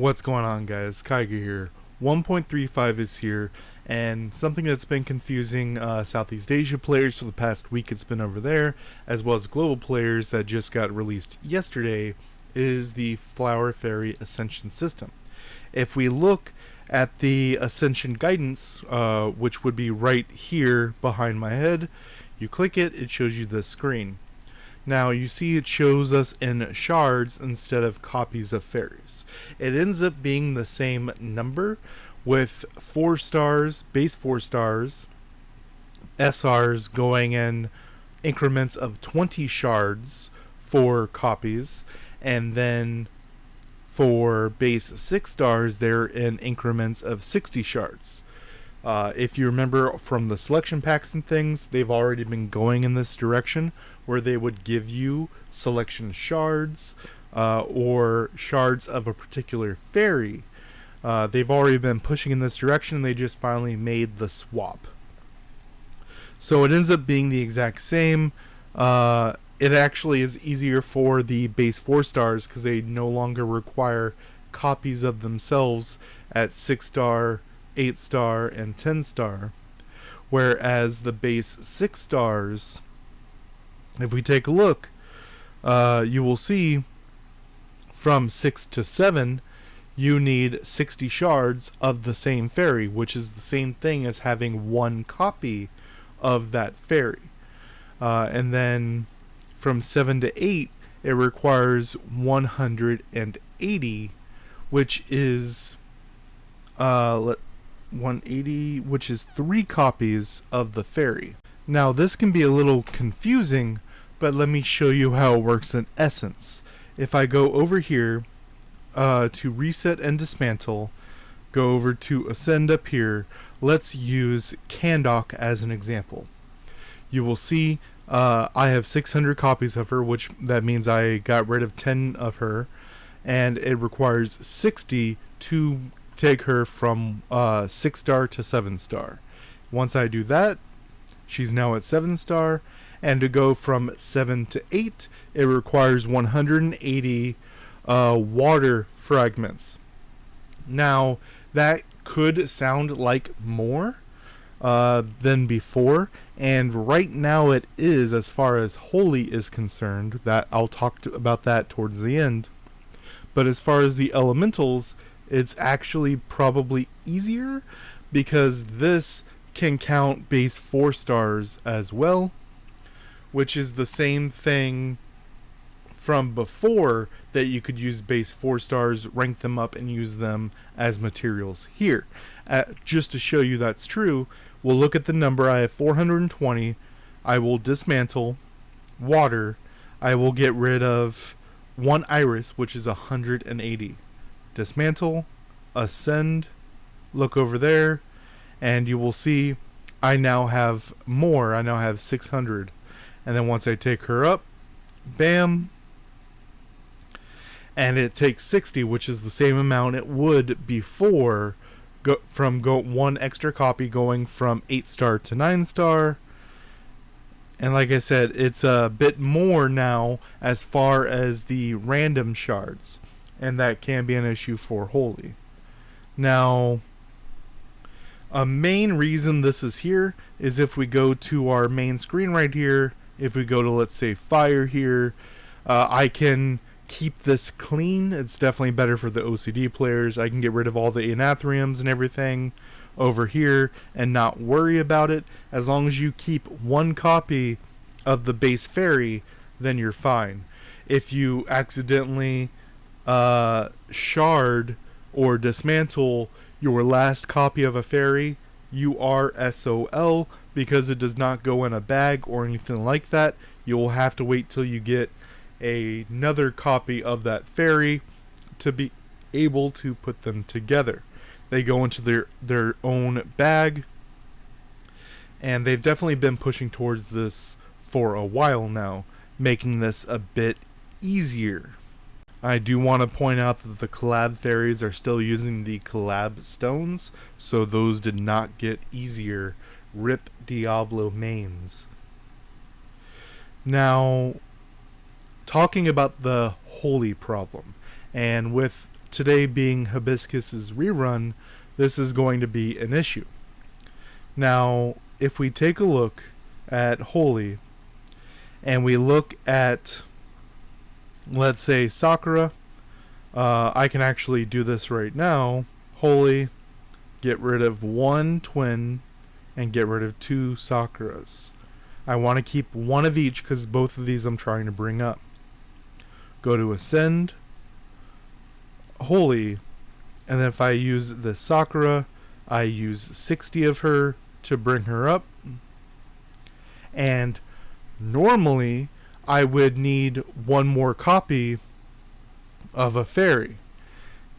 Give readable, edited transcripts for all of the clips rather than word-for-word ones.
What's going on, guys? Kaiga here. 1.35 is here, and something that's been confusing Southeast Asia players for the past week, it's been over there, as well as global players that just got released yesterday, is the Flower Fairy Ascension system. If we look at the Ascension guidance, which would be right here behind my head, you click it, it shows you this screen. Now you see it shows us in shards instead of copies of fairies. It ends up being the same number with 4 stars, base 4 stars, SRs going in increments of 20 shards for copies, and then for base 6 stars they're in increments of 60 shards. If you remember from the selection packs and things, they've already been going in this direction where they would give you selection shards or shards of a particular fairy. They've already been pushing in this direction. They just finally made the swap. So it ends up being the exact same. It actually is easier for the base 4 stars because they no longer require copies of themselves at 6 star, 8 star, and 10 star, whereas the base 6 stars, if we take a look, you will see from 6 to 7 you need 60 shards of the same fairy, which is the same thing as having 1 copy of that fairy. And then from 7 to 8 it requires 180, which is 180, which is 3 copies of the fairy. Now this can be a little confusing, but let me show you how it works in essence. If I go over here to reset and dismantle, go over to ascend up here, let's use Candok as an example. You will see I have 600 copies of her, which that means I got rid of 10 of her, and it requires 60 to take her from 6 star to 7 star. Once I do that, she's now at 7 star, and to go from 7 to 8 it requires 180 water fragments. Now that could sound like more than before, and right now it is, as far as holy is concerned. That I'll talk about that towards the end. But as far as the elementals, it's actually probably easier because this can count base 4 stars as well, which is the same thing from before, that you could use base 4 stars, rank them up, and use them as materials here. Just to show you that's true, we'll look at the number. I have 420. I will dismantle water. I will get rid of 1 iris, which is 180. Dismantle, ascend, look over there, and you will see I now have more. I now have 600. And then once I take her up, bam, and it takes 60, which is the same amount it would before, from 1 extra copy going from 8 star to 9 star. And like I said, it's a bit more now as far as the random shards, and that can be an issue for holy. Now, a main reason this is here is if we go to our main screen right here, if we go to, let's say, fire here, I can keep this clean. It's definitely better for the OCD players. I can get rid of all the anatheriums and everything over here and not worry about it. As long as you keep 1 copy of the base fairy, then you're fine. If you accidentally shard or dismantle your last copy of a fairy, you are SOL, because it does not go in a bag or anything like that. You'll have to wait till you get another copy of that fairy to be able to put them together. They go into their own bag, and they've definitely been pushing towards this for a while now, making this a bit easier. I do want to point out that the collab fairies are still using the collab stones, so those did not get easier. Rip Diablo mains. Now, talking about the holy problem, and with today being Hibiscus's rerun, this is going to be an issue. Now, if we take a look at Holy, and we look at, let's say, Sakura, I can actually do this right now. Holy, get rid of 1 twin, and get rid of 2 Sakuras. I want to keep one of each because both of these I'm trying to bring up. Go to Ascend, Holy, and then if I use the Sakura, I use 60 of her to bring her up. And normally I would need one more copy of a fairy.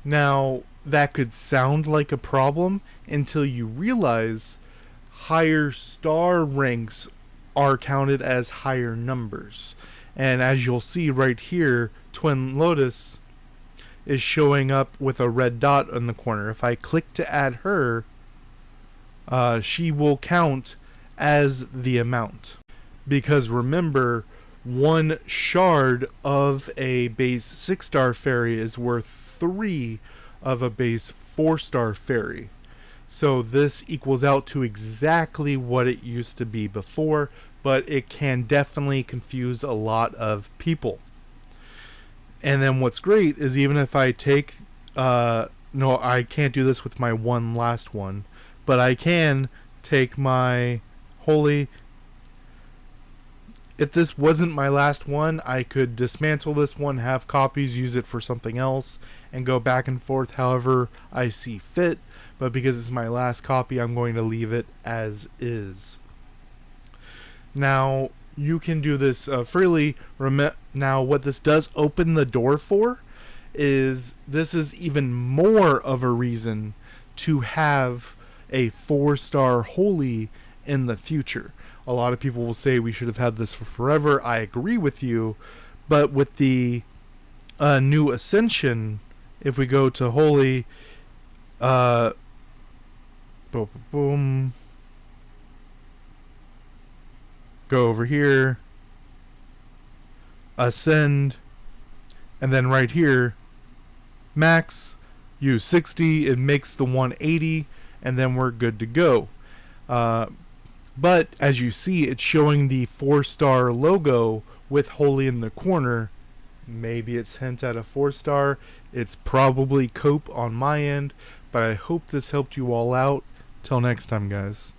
Now, that could sound like a problem until you realize higher star ranks are counted as higher numbers. And as you'll see right here, Twin Lotus is showing up with a red dot in the corner. If I click to add her, she will count as the amount. Because remember, 1 shard of a base 6-star fairy is worth 3 of a base 4-star fairy. So this equals out to exactly what it used to be before, but it can definitely confuse a lot of people. And then what's great is even if I take, no, I can't do this with my one last one, but I can take my Holy. If this wasn't my last one, I could dismantle this one, have copies, use it for something else, and go back and forth however I see fit. But because it's my last copy, I'm going to leave it as is. Now, you can do this freely. Now, what this does open the door for is this is even more of a reason to have a 4-star Holy in the future. A lot of people will say we should have had this for forever. I agree with you. But with the new Ascension, if we go to Holy, boom, boom, go over here, Ascend, and then right here, max, use 60, it makes the 180, and then we're good to go. But as you see, it's showing the 4-star logo with Holy in the corner. Maybe it's hint at a 4-star. It's probably cope on my end, but I hope this helped you all out. Till next time, guys.